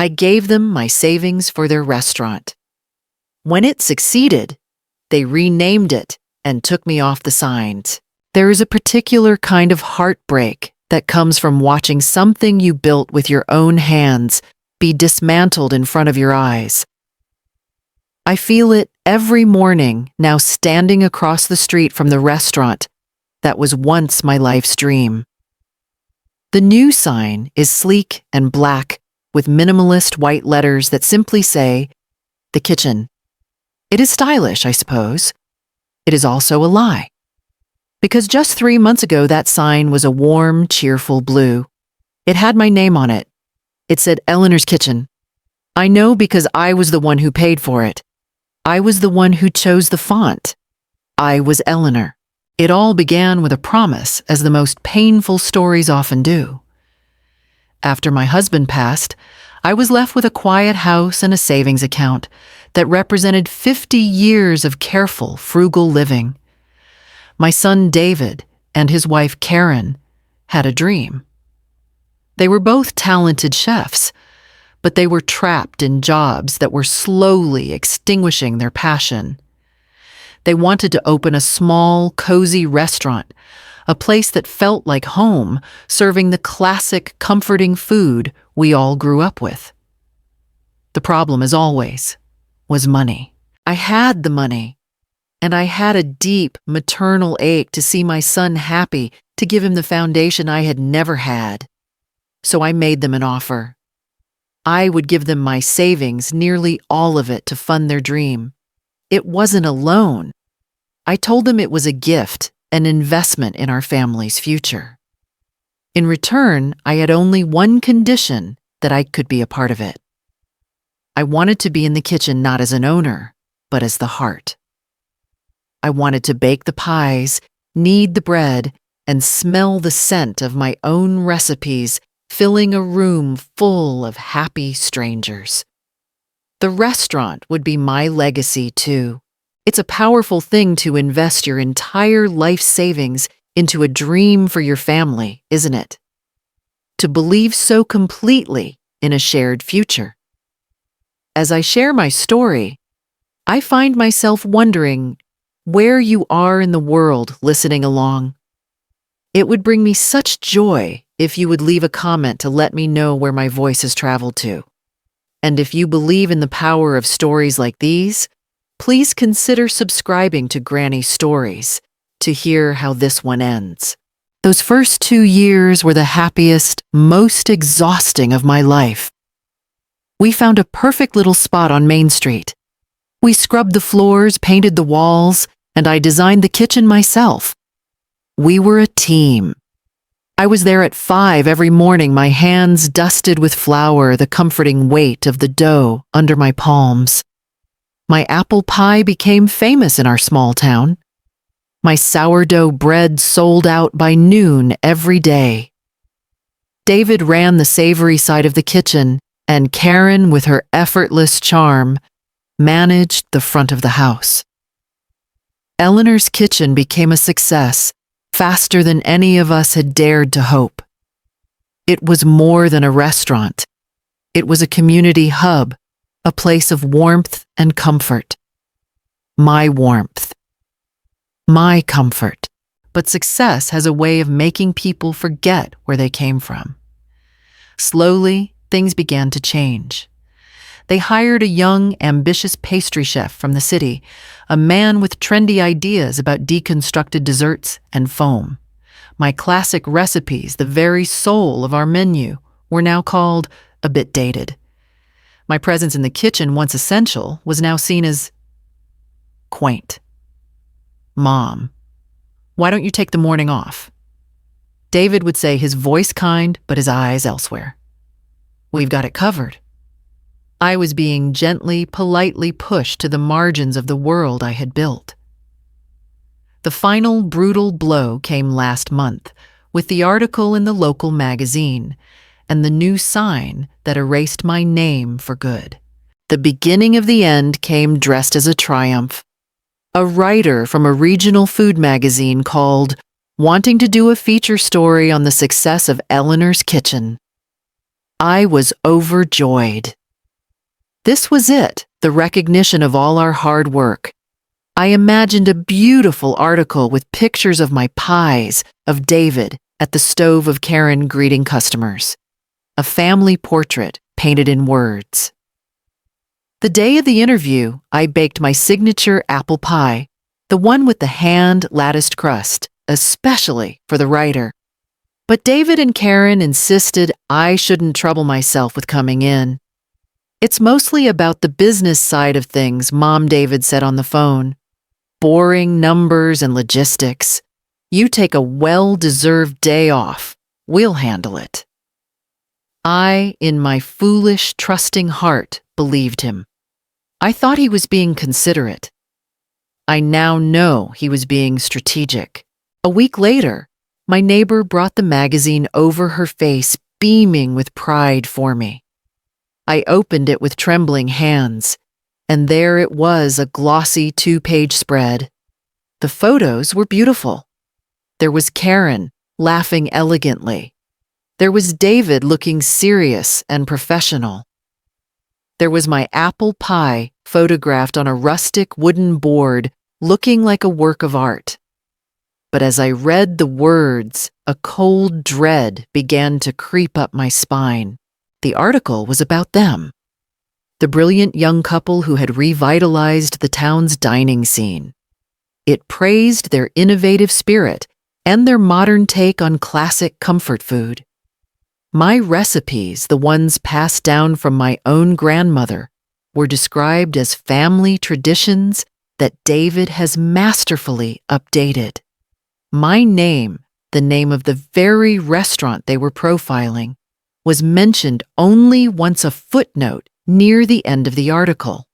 I gave them my savings for their restaurant. When it succeeded, they renamed it and took me off the signs. There is a particular kind of heartbreak that comes from watching something you built with your own hands be dismantled in front of your eyes. I feel it every morning now standing across the street from the restaurant that was once my life's dream. The new sign is sleek and black with minimalist white letters that simply say, "The Kitchen." It is stylish, I suppose. It is also a lie. Because just 3 months ago, that sign was a warm, cheerful blue. It had my name on it. It said Eleanor's Kitchen. I know because I was the one who paid for it. I was the one who chose the font. I was Eleanor. It all began with a promise, as the most painful stories often do. After my husband passed, I was left with a quiet house and a savings account that represented 50 years of careful, frugal living. My son David and his wife Karen had a dream. They were both talented chefs, but they were trapped in jobs that were slowly extinguishing their passion. They wanted to open a small, cozy restaurant, a place that felt like home, serving the classic, comforting food we all grew up with. The problem, as always, was money. I had the money, and I had a deep maternal ache to see my son happy, to give him the foundation I had never had. So I made them an offer. I would give them my savings, nearly all of it, to fund their dream. It wasn't a loan. I told them it was a gift, an investment in our family's future. In return, I had only one condition: that I could be a part of it. I wanted to be in the kitchen not as an owner, but as the heart. I wanted to bake the pies, knead the bread, and smell the scent of my own recipes, filling a room full of happy strangers. The restaurant would be my legacy, too. It's a powerful thing to invest your entire life savings into a dream for your family, isn't it? To believe so completely in a shared future. As I share my story, I find myself wondering where you are in the world listening along. It would bring me such joy if you would leave a comment to let me know where my voice has traveled to. And if you believe in the power of stories like these, please consider subscribing to Granny Stories to hear how this one ends. Those first 2 years were the happiest, most exhausting of my life. We found a perfect little spot on Main Street. We scrubbed the floors, painted the walls, and I designed the kitchen myself. We were a team. I was there at 5 every morning, my hands dusted with flour, the comforting weight of the dough under my palms. My apple pie became famous in our small town. My sourdough bread sold out by noon every day. David ran the savory side of the kitchen, and Karen, with her effortless charm, managed the front of the house. Eleanor's Kitchen became a success, faster than any of us had dared to hope. It was more than a restaurant. It was a community hub, a place of warmth and comfort. My warmth. My comfort. But success has a way of making people forget where they came from. Slowly, things began to change. They hired a young, ambitious pastry chef from the city, a man with trendy ideas about deconstructed desserts and foam. My classic recipes, the very soul of our menu, were now called a bit dated. My presence in the kitchen, once essential, was now seen as quaint. "Mom, why don't you take the morning off?" David would say, his voice kind, but his eyes elsewhere. "We've got it covered." I was being gently, politely pushed to the margins of the world I had built. The final brutal blow came last month, with the article in the local magazine and the new sign that erased my name for good. The beginning of the end came dressed as a triumph. A writer from a regional food magazine called, wanting to do a feature story on the success of Eleanor's Kitchen. I was overjoyed. This was it, the recognition of all our hard work. I imagined a beautiful article with pictures of my pies, of David at the stove, of Karen greeting customers. A family portrait painted in words. The day of the interview, I baked my signature apple pie, the one with the hand-latticed crust, especially for the writer. But David and Karen insisted I shouldn't trouble myself with coming in. It's mostly about the business side of things, Mom, David said on the phone. Boring numbers and logistics. You take a well-deserved day off. We'll handle it. I, in my foolish, trusting heart, believed him. I thought he was being considerate. I now know he was being strategic. A week later, my neighbor brought the magazine over her face, beaming with pride for me. I opened it with trembling hands, and there it was, a glossy 2-page spread. The photos were beautiful. There was Karen, laughing elegantly. There was David looking serious and professional. There was my apple pie photographed on a rustic wooden board, looking like a work of art. But as I read the words, a cold dread began to creep up my spine. The article was about them. The brilliant young couple who had revitalized the town's dining scene. It praised their innovative spirit and their modern take on classic comfort food. My recipes, the ones passed down from my own grandmother, were described as family traditions that David has masterfully updated. My name, the name of the very restaurant they were profiling, was mentioned only once, a footnote near the end of the article,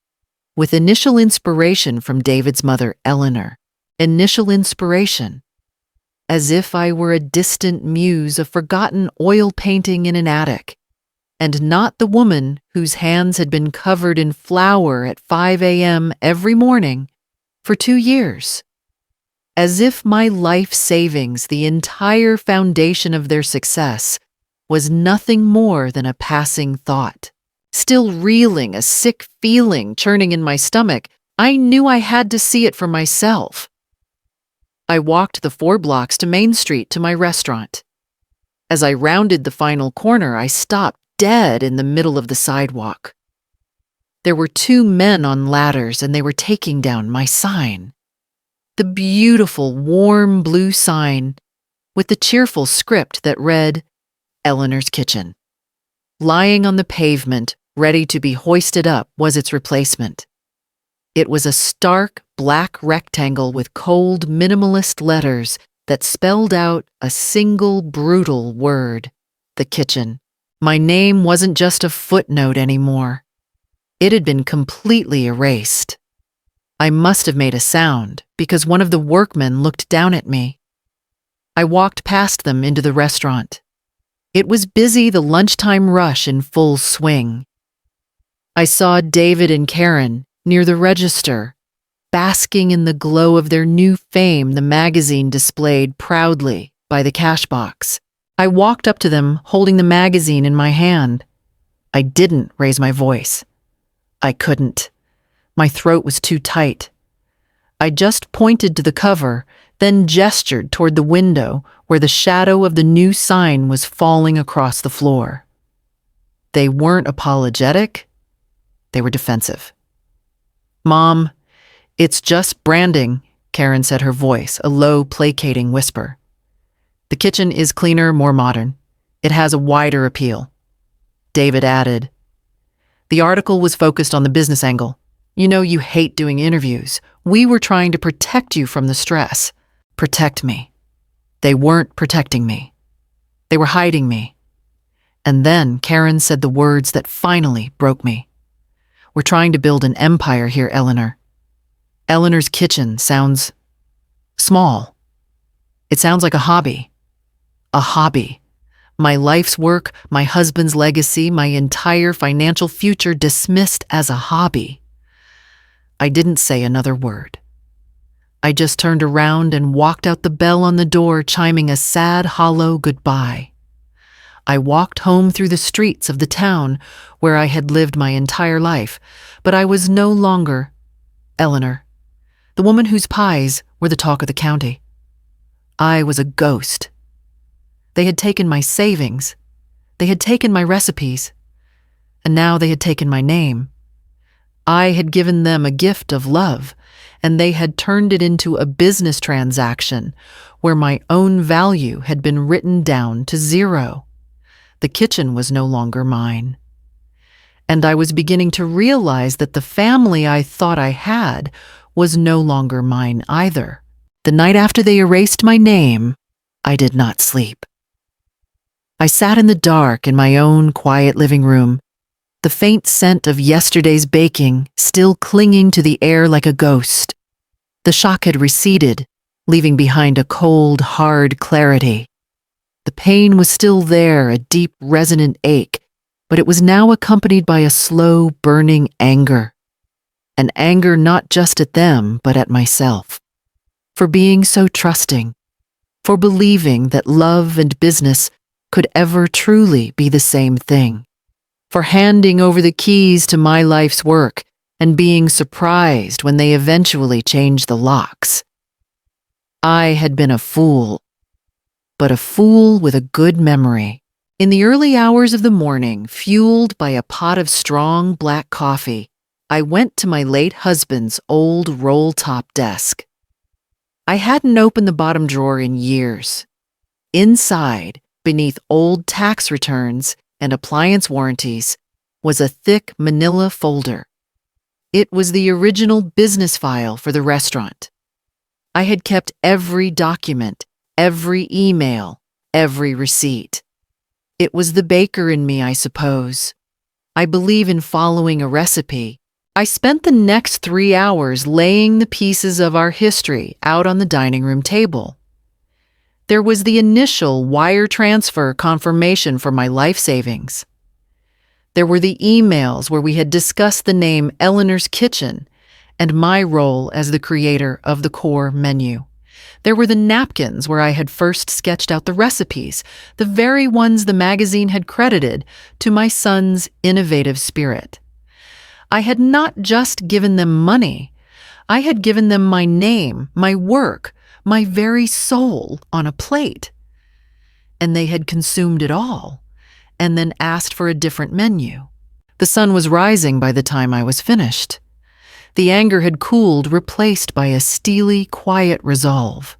with initial inspiration from David's mother, Eleanor. Initial inspiration. As if I were a distant muse, a forgotten oil painting in an attic, and not the woman whose hands had been covered in flour at 5 a.m. every morning for 2 years. As if my life savings, the entire foundation of their success, was nothing more than a passing thought. Still reeling, a sick feeling churning in my stomach, I knew I had to see it for myself. I walked the 4 blocks to Main Street to my restaurant. As I rounded the final corner, I stopped dead in the middle of the sidewalk. There were 2 men on ladders, and they were taking down my sign. The beautiful, warm blue sign with the cheerful script that read, Eleanor's Kitchen. Lying on the pavement, ready to be hoisted up, was its replacement. It was a stark black rectangle with cold, minimalist letters that spelled out a single brutal word, the kitchen. My name wasn't just a footnote anymore. It had been completely erased. I must have made a sound because one of the workmen looked down at me. I walked past them into the restaurant. It was busy, the lunchtime rush in full swing. I saw David and Karen near the register, basking in the glow of their new fame, the magazine displayed proudly by the cash box. I walked up to them, holding the magazine in my hand. I didn't raise my voice. I couldn't. My throat was too tight. I just pointed to the cover, then gestured toward the window where the shadow of the new sign was falling across the floor. They weren't apologetic. They were defensive. Mom, it's just branding, Karen said, her voice a low, placating whisper. The kitchen is cleaner, more modern. It has a wider appeal. David added. The article was focused on the business angle. You know you hate doing interviews. We were trying to protect you from the stress. Protect me. They weren't protecting me. They were hiding me. And then Karen said the words that finally broke me. We're trying to build an empire here, Eleanor. Eleanor's Kitchen sounds small. It sounds like a hobby. A hobby. My life's work, my husband's legacy, my entire financial future dismissed as a hobby. I didn't say another word. I just turned around and walked out, the bell on the door chiming a sad, hollow goodbye. I walked home through the streets of the town where I had lived my entire life, but I was no longer Eleanor, the woman whose pies were the talk of the county. I was a ghost. They had taken my savings. They had taken my recipes. And now they had taken my name. I had given them a gift of love, and they had turned it into a business transaction where my own value had been written down to 0. The kitchen was no longer mine. And I was beginning to realize that the family I thought I had was no longer mine either. The night after they erased my name, I did not sleep. I sat in the dark in my own quiet living room, the faint scent of yesterday's baking still clinging to the air like a ghost. The shock had receded, leaving behind a cold, hard clarity. The pain was still there, a deep, resonant ache, but it was now accompanied by a slow, burning anger. An anger not just at them, but at myself. For being so trusting. For believing that love and business could ever truly be the same thing. For handing over the keys to my life's work and being surprised when they eventually changed the locks. I had been a fool, but a fool with a good memory. In the early hours of the morning, fueled by a pot of strong black coffee, I went to my late husband's old roll-top desk. I hadn't opened the bottom drawer in years. Inside, beneath old tax returns and appliance warranties, was a thick manila folder. It was the original business file for the restaurant. I had kept every document, every email, every receipt. It was the baker in me, I suppose. I believe in following a recipe. I spent the next 3 hours laying the pieces of our history out on the dining room table. There was the initial wire transfer confirmation for my life savings. There were the emails where we had discussed the name Eleanor's Kitchen and my role as the creator of the core menu. There were the napkins where I had first sketched out the recipes, the very ones the magazine had credited to my son's innovative spirit. I had not just given them money. I had given them my name, my work, my very soul on a plate. And they had consumed it all, and then asked for a different menu. The sun was rising by the time I was finished. The anger had cooled, replaced by a steely, quiet resolve.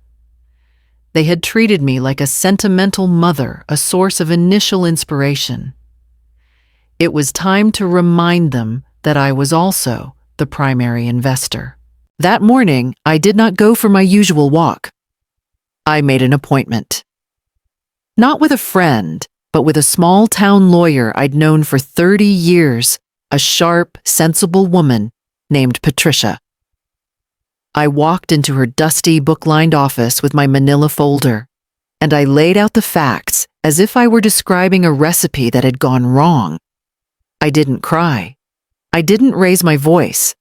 They had treated me like a sentimental mother, a source of initial inspiration. It was time to remind them that I was also the primary investor. That morning, I did not go for my usual walk. I made an appointment. Not with a friend, but with a small-town lawyer I'd known for 30 years, a sharp, sensible woman named Patricia. I walked into her dusty, book-lined office with my manila folder, and I laid out the facts as if I were describing a recipe that had gone wrong. I didn't cry. I didn't raise my voice.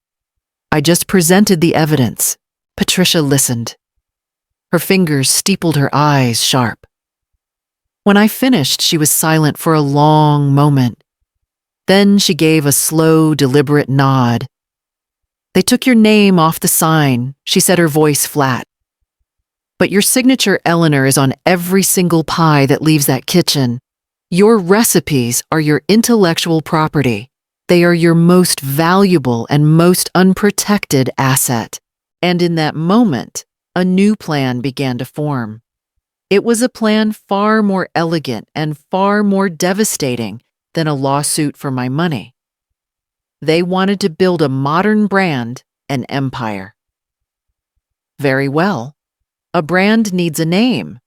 I just presented the evidence. Patricia listened. Her fingers steepled her eyes sharp. When I finished, she was silent for a long moment. Then she gave a slow, deliberate nod. "They took your name off the sign," she said, her voice flat. "But your signature, Eleanor, is on every single pie that leaves that kitchen. Your recipes are your intellectual property. They are your most valuable and most unprotected asset." And in that moment, a new plan began to form. It was a plan far more elegant and far more devastating than a lawsuit for my money. They wanted to build a modern brand, an empire. Very well. A brand needs a name,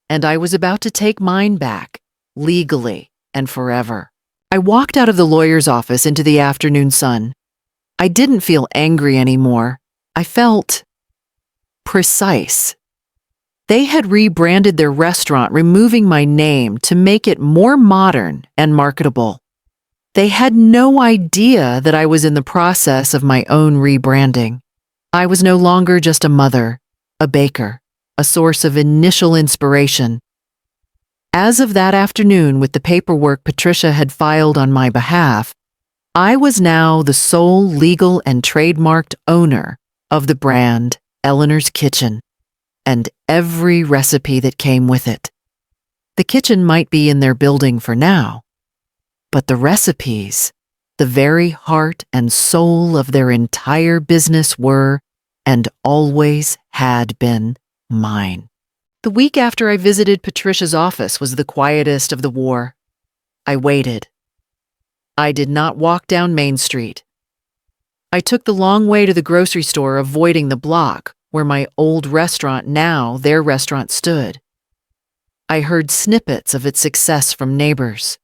and I was about to take mine back, legally and forever. I walked out of the lawyer's office into the afternoon sun. I didn't feel angry anymore. I felt precise. They had rebranded their restaurant, removing my name to make it more modern and marketable. They had no idea that I was in the process of my own rebranding. I was no longer just a mother, a baker, a source of initial inspiration. As of that afternoon, with the paperwork Patricia had filed on my behalf, I was now the sole legal and trademarked owner of the brand Eleanor's Kitchen and every recipe that came with it. The kitchen might be in their building for now, but the recipes, the very heart and soul of their entire business, were and always had been mine. The week after I visited Patricia's office was the quietest of the war. I waited. I did not walk down Main Street. I took the long way to the grocery store, avoiding the block where my old restaurant, now their restaurant, stood. I heard snippets of its success from neighbors.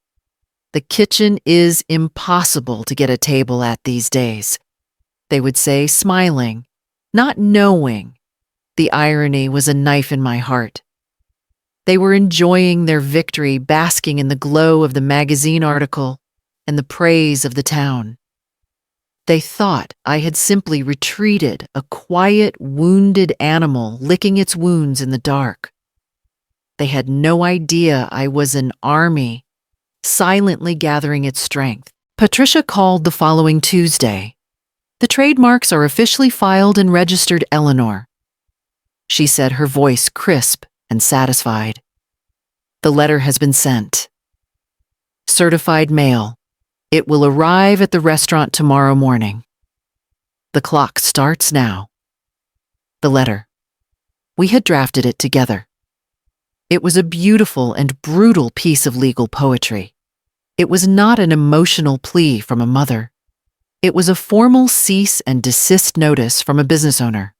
The kitchen is impossible to get a table at these days, they would say, smiling, not knowing. The irony was a knife in my heart. They were enjoying their victory, basking in the glow of the magazine article and the praise of the town. They thought I had simply retreated, a quiet, wounded animal licking its wounds in the dark. They had no idea I was an army, silently gathering its strength. Patricia called the following Tuesday. The trademarks are officially filed and registered, Eleanor, she said, her voice crisp and satisfied. The letter has been sent. Certified mail. It will arrive at the restaurant tomorrow morning. The clock starts now. The letter. We had drafted it together. It was a beautiful and brutal piece of legal poetry. It was not an emotional plea from a mother. It was a formal cease and desist notice from a business owner.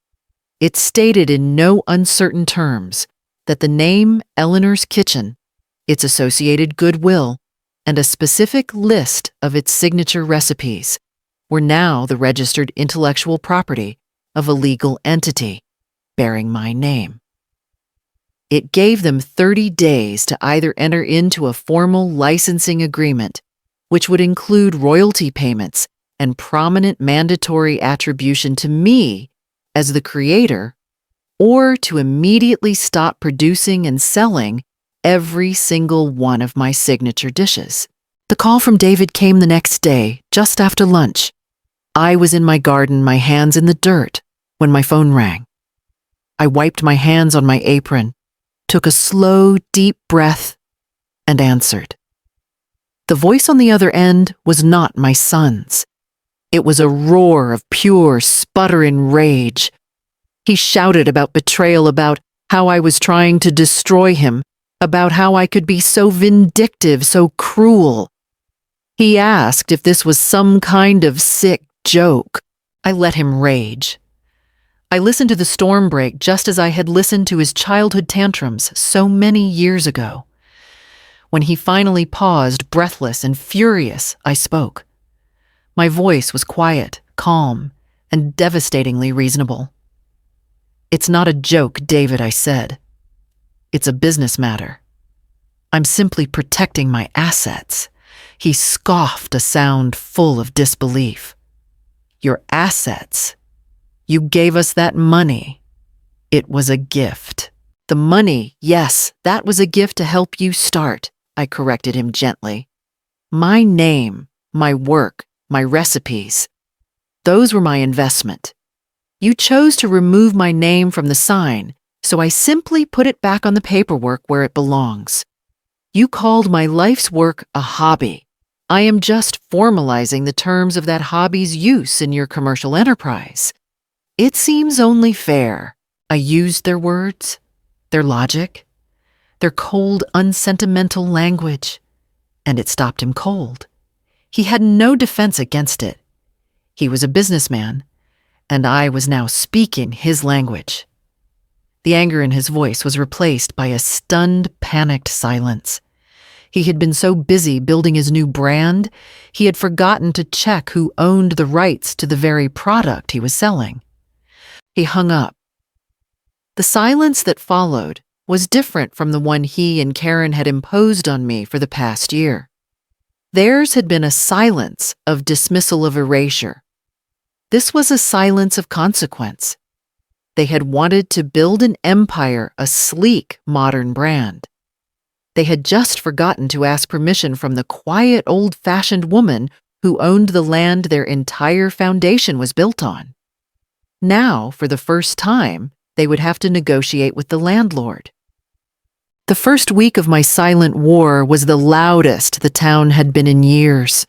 It stated in no uncertain terms that the name Eleanor's Kitchen, its associated goodwill, and a specific list of its signature recipes were now the registered intellectual property of a legal entity bearing my name. It gave them 30 days to either enter into a formal licensing agreement, which would include royalty payments and prominent mandatory attribution to me as the creator, or to immediately stop producing and selling every single one of my signature dishes. The call from David came the next day, just after lunch. I was in my garden, my hands in the dirt, when my phone rang. I wiped my hands on my apron, took a slow, deep breath, and answered. The voice on the other end was not my son's. It was a roar of pure, sputtering rage. He shouted about betrayal, about how I was trying to destroy him, about how I could be so vindictive, so cruel. He asked if this was some kind of sick joke. I let him rage. I listened to the storm break just as I had listened to his childhood tantrums so many years ago. When he finally paused, breathless and furious, I spoke. My voice was quiet, calm, and devastatingly reasonable. It's not a joke, David, I said. It's a business matter. I'm simply protecting my assets. He scoffed, a sound full of disbelief. Your assets? You gave us that money. It was a gift. The money, yes, that was a gift to help you start, I corrected him gently. My name, my work, my recipes, those were my investment. You chose to remove my name from the sign, so I simply put it back on the paperwork where it belongs. You called my life's work a hobby. I am just formalizing the terms of that hobby's use in your commercial enterprise. It seems only fair. I used their words, their logic, their cold, unsentimental language, and it stopped him cold. He had no defense against it. He was a businessman, and I was now speaking his language. The anger in his voice was replaced by a stunned, panicked silence. He had been so busy building his new brand, he had forgotten to check who owned the rights to the very product he was selling. He hung up. The silence that followed was different from the one he and Karen had imposed on me for the past year. Theirs had been a silence of dismissal, of erasure. This was a silence of consequence. They had wanted to build an empire, a sleek, modern brand. They had just forgotten to ask permission from the quiet, old-fashioned woman who owned the land their entire foundation was built on. Now, for the first time, they would have to negotiate with the landlord. The first week of my silent war was the loudest the town had been in years.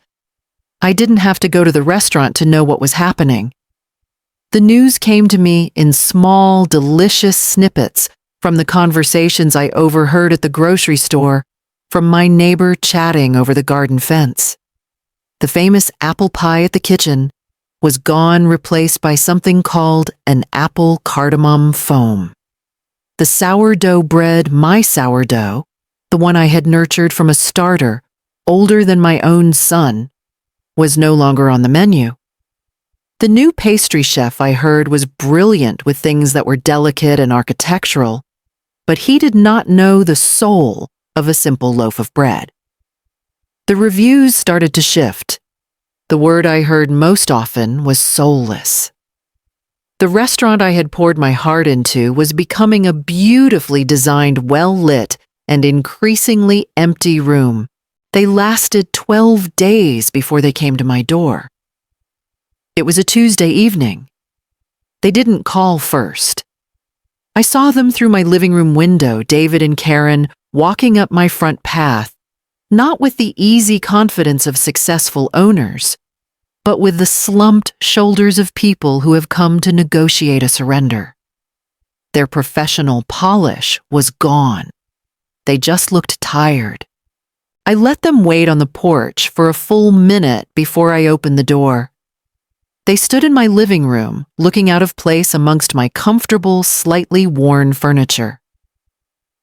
I didn't have to go to the restaurant to know what was happening. The news came to me in small, delicious snippets from the conversations I overheard at the grocery store, from my neighbor chatting over the garden fence. The famous apple pie at the kitchen was gone, replaced by something called an apple cardamom foam. The sourdough bread, my sourdough, the one I had nurtured from a starter older than my own son, was no longer on the menu. The new pastry chef I heard was brilliant with things that were delicate and architectural, but he did not know the soul of a simple loaf of bread. The reviews started to shift. The word I heard most often was soulless. The restaurant I had poured my heart into was becoming a beautifully designed, well-lit, and increasingly empty room. They lasted 12 days before they came to my door. It was a Tuesday evening. They didn't call first. I saw them through my living room window, David and Karen, walking up my front path, not with the easy confidence of successful owners, but with the slumped shoulders of people who have come to negotiate a surrender. Their professional polish was gone. They just looked tired. I let them wait on the porch for a full minute before I opened the door. They stood in my living room, looking out of place amongst my comfortable, slightly worn furniture.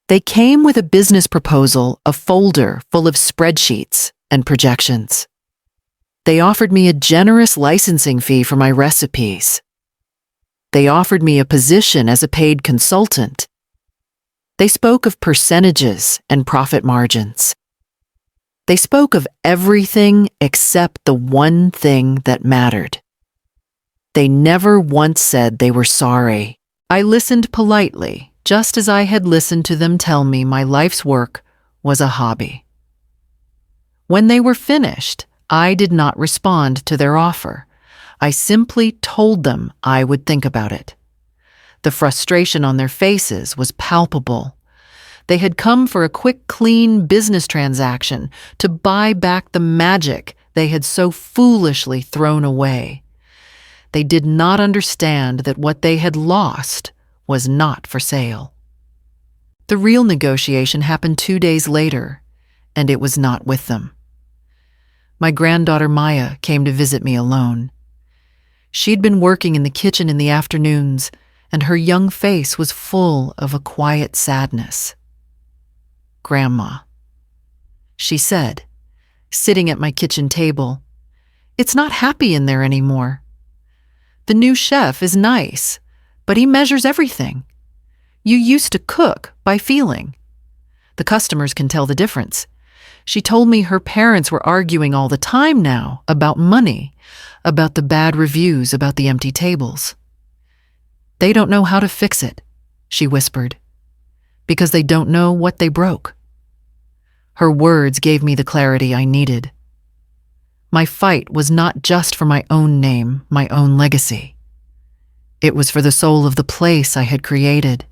They came with a business proposal, a folder full of spreadsheets and projections. They offered me a generous licensing fee for my recipes. They offered me a position as a paid consultant. They spoke of percentages and profit margins. They spoke of everything except the one thing that mattered. They never once said they were sorry. I listened politely, just as I had listened to them tell me my life's work was a hobby. When they were finished, I did not respond to their offer. I simply told them I would think about it. The frustration on their faces was palpable. They had come for a quick, clean business transaction to buy back the magic they had so foolishly thrown away. They did not understand that what they had lost was not for sale. The real negotiation happened 2 days later, and it was not with them. My granddaughter Maya came to visit me alone. She'd been working in the kitchen in the afternoons, and her young face was full of a quiet sadness. "Grandma," she said, sitting at my kitchen table, "it's not happy in there anymore. The new chef is nice, but he measures everything. You used to cook by feeling. The customers can tell the difference. She told me her parents were arguing all the time now about money, about the bad reviews, about the empty tables. They don't know how to fix it," she whispered, "because they don't know what they broke." Her words gave me the clarity I needed. My fight was not just for my own name, my own legacy. It was for the soul of the place I had created.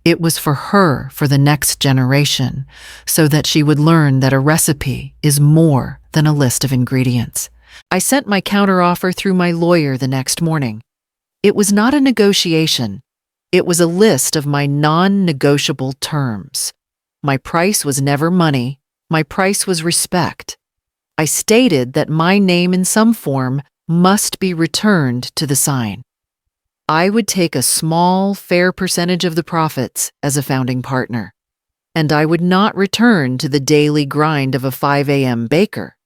It was for her, for the next generation, so that she would learn that a recipe is more than a list of ingredients. I sent my counteroffer through my lawyer the next morning. It was not a negotiation. It was a list of my non-negotiable terms. My price was never money. My price was respect. I stated that my name in some form must be returned to the sign. I would take a small, fair percentage of the profits as a founding partner, and I would not return to the daily grind of a 5 a.m. baker.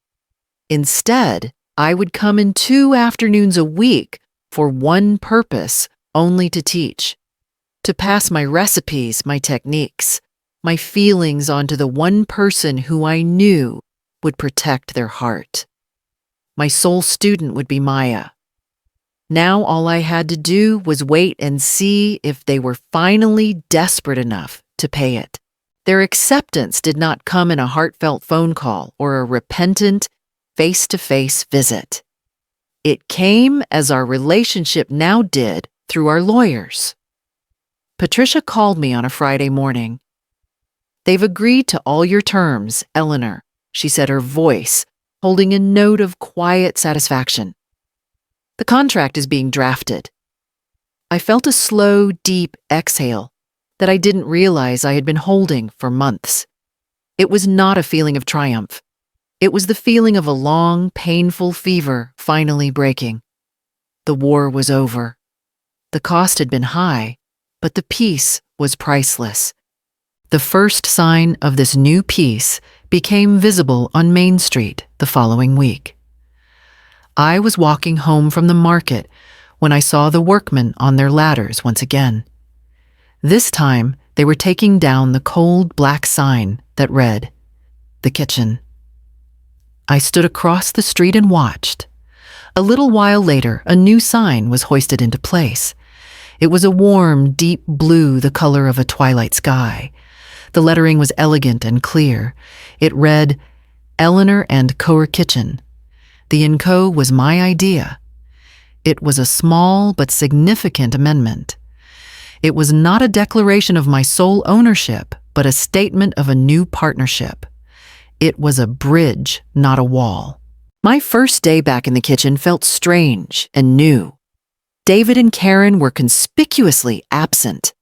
Instead, I would come in 2 afternoons a week for one purpose, only to teach, to pass my recipes, my techniques, my feelings on to the one person who I knew would protect their heart. My sole student would be Maya. Now all I had to do was wait and see if they were finally desperate enough to pay it. Their acceptance did not come in a heartfelt phone call or a repentant, face-to-face visit. It came as our relationship now did through our lawyers. Patricia called me on a Friday morning. "They've agreed to all your terms, Eleanor," she said, her voice holding a note of quiet satisfaction. "The contract is being drafted." I felt a slow, deep exhale that I didn't realize I had been holding for months. It was not a feeling of triumph. It was the feeling of a long, painful fever finally breaking. The war was over. The cost had been high, but the peace was priceless. The first sign of this new peace became visible on Main Street the following week. I was walking home from the market when I saw the workmen on their ladders once again. This time, they were taking down the cold black sign that read, "The Kitchen." I stood across the street and watched. A little while later, a new sign was hoisted into place. It was a warm, deep blue, the color of a twilight sky. The lettering was elegant and clear. It read, "Eleanor and Coer Kitchen." The & Co. was my idea. It was a small but significant amendment. It was not a declaration of my sole ownership, but a statement of a new partnership. It was a bridge, not a wall. My first day back in the kitchen felt strange and new. David and Karen were conspicuously absent.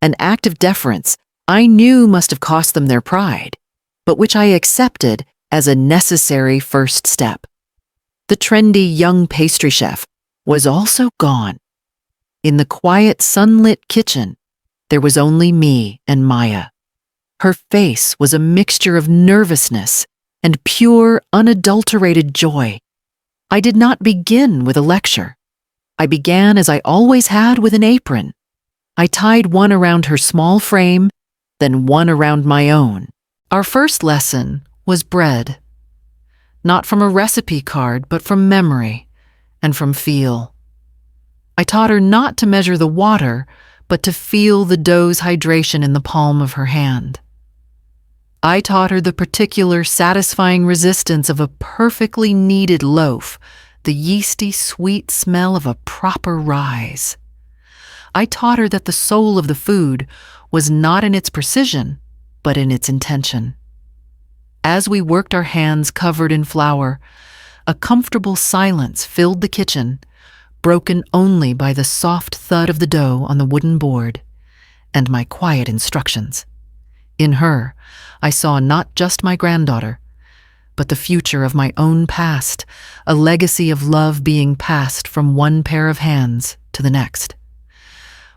An act of deference I knew must have cost them their pride, but which I accepted as a necessary first step. The trendy young pastry chef was also gone. In the quiet, sunlit kitchen, there was only me and Maya. Her face was a mixture of nervousness and pure, unadulterated joy. I did not begin with a lecture. I began as I always had, with an apron. I tied one around her small frame, then one around my own. Our first lesson was bread. Not from a recipe card, but from memory and from feel. I taught her not to measure the water, but to feel the dough's hydration in the palm of her hand. I taught her the particular satisfying resistance of a perfectly kneaded loaf, the yeasty, sweet smell of a proper rise. I taught her that the soul of the food was not in its precision, but in its intention. As we worked our hands covered in flour, a comfortable silence filled the kitchen, broken only by the soft thud of the dough on the wooden board and my quiet instructions. In her, I saw not just my granddaughter, but the future of my own past, a legacy of love being passed from one pair of hands to the next.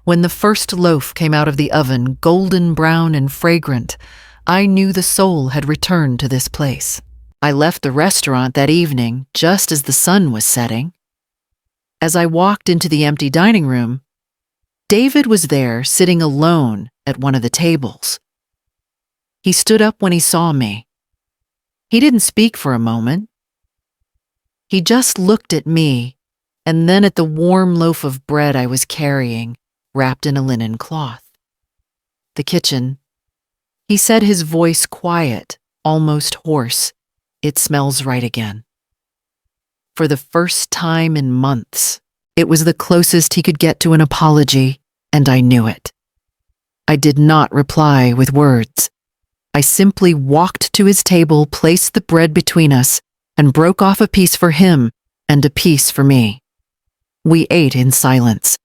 When the first loaf came out of the oven, golden brown and fragrant, I knew the soul had returned to this place. I left the restaurant that evening just as the sun was setting. As I walked into the empty dining room, David was there sitting alone at one of the tables. He stood up when he saw me. He didn't speak for a moment. He just looked at me and then at the warm loaf of bread I was carrying, wrapped in a linen cloth. "The kitchen," he said, his voice quiet, almost hoarse. "It smells right again." For the first time in months, it was the closest he could get to an apology, and I knew it. I did not reply with words. I simply walked to his table, placed the bread between us, and broke off a piece for him and a piece for me. We ate in silence.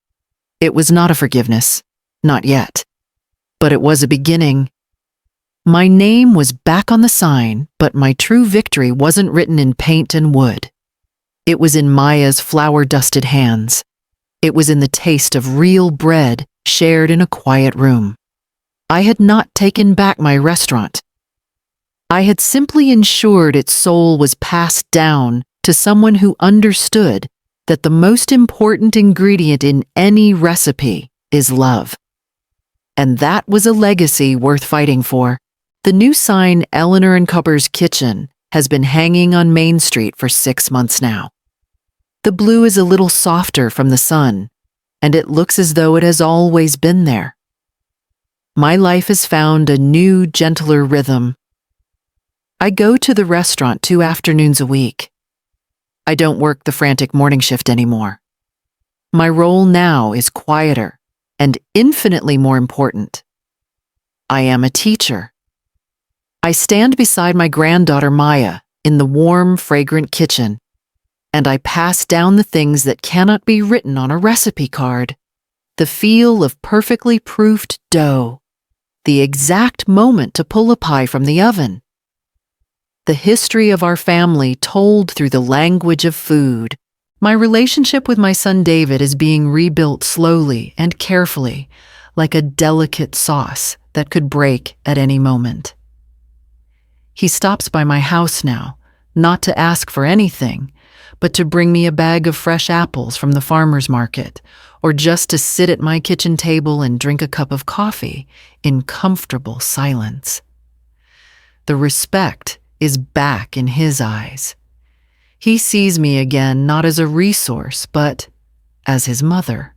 It was not a forgiveness, not yet. But it was a beginning. My name was back on the sign, but my true victory wasn't written in paint and wood. It was in Maya's flour-dusted hands. It was in the taste of real bread shared in a quiet room. I had not taken back my restaurant. I had simply ensured its soul was passed down to someone who understood that the most important ingredient in any recipe is love. And that was a legacy worth fighting for. The new sign, Eleanor and Coer's Kitchen, has been hanging on Main Street for 6 months now. The blue is a little softer from the sun, and it looks as though it has always been there. my life has found a new, gentler rhythm. I go to the restaurant 2 afternoons a week. I don't work the frantic morning shift anymore. My role now is quieter and infinitely more important. I am a teacher. I stand beside my granddaughter Maya in the warm, fragrant kitchen, and I pass down the things that cannot be written on a recipe card. The feel of perfectly proofed dough, the exact moment to pull a pie from the oven. The history of our family told through the language of food. My relationship with my son David is being rebuilt slowly and carefully, like a delicate sauce that could break at any moment. He stops by my house now, not to ask for anything, but to bring me a bag of fresh apples from the farmer's market, or just to sit at my kitchen table and drink a cup of coffee in comfortable silence. The respect is back in his eyes. He sees me again not as a resource, but as his mother.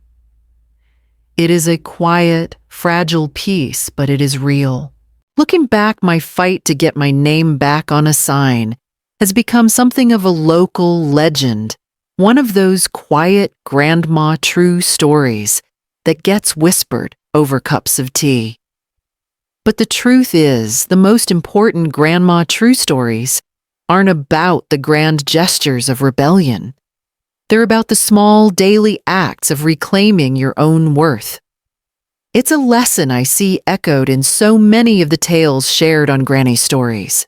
It is a quiet, fragile peace, but it is real. Looking back, my fight to get my name back on a sign has become something of a local legend, one of those quiet grandma true stories that gets whispered over cups of tea. But the truth is, the most important grandma true stories aren't about the grand gestures of rebellion. They're about the small daily acts of reclaiming your own worth. It's a lesson I see echoed in so many of the tales shared on Granny Stories.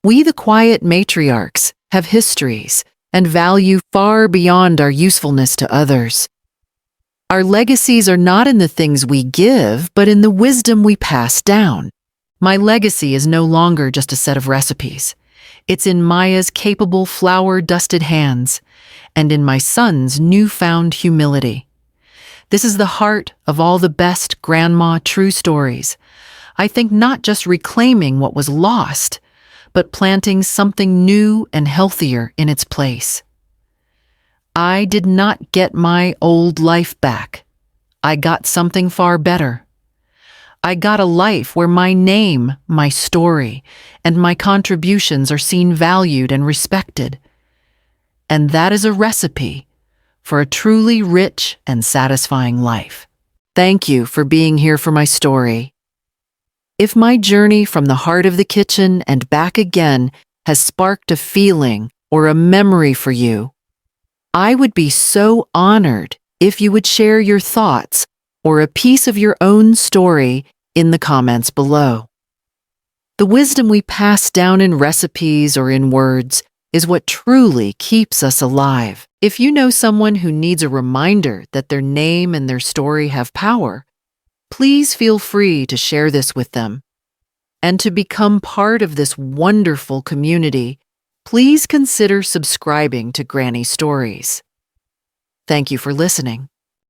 We, the quiet matriarchs, have histories and value far beyond our usefulness to others. Our legacies are not in the things we give, but in the wisdom we pass down. My legacy is no longer just a set of recipes. It's in Maya's capable, flour-dusted hands, and in my son's newfound humility. This is the heart of all the best grandma true stories. I think not just reclaiming what was lost, but planting something new and healthier in its place. I did not get my old life back. I got something far better. I got a life where my name, my story, and my contributions are seen, valued, and respected. And that is a recipe for a truly rich and satisfying life. Thank you for being here for my story. If my journey from the heart of the kitchen and back again has sparked a feeling or a memory for you, I would be so honored if you would share your thoughts or a piece of your own story in the comments below. The wisdom we pass down in recipes or in words is what truly keeps us alive. If you know someone who needs a reminder that their name and their story have power, please feel free to share this with them. And to become part of this wonderful community, please consider subscribing to Granny Stories. Thank you for listening.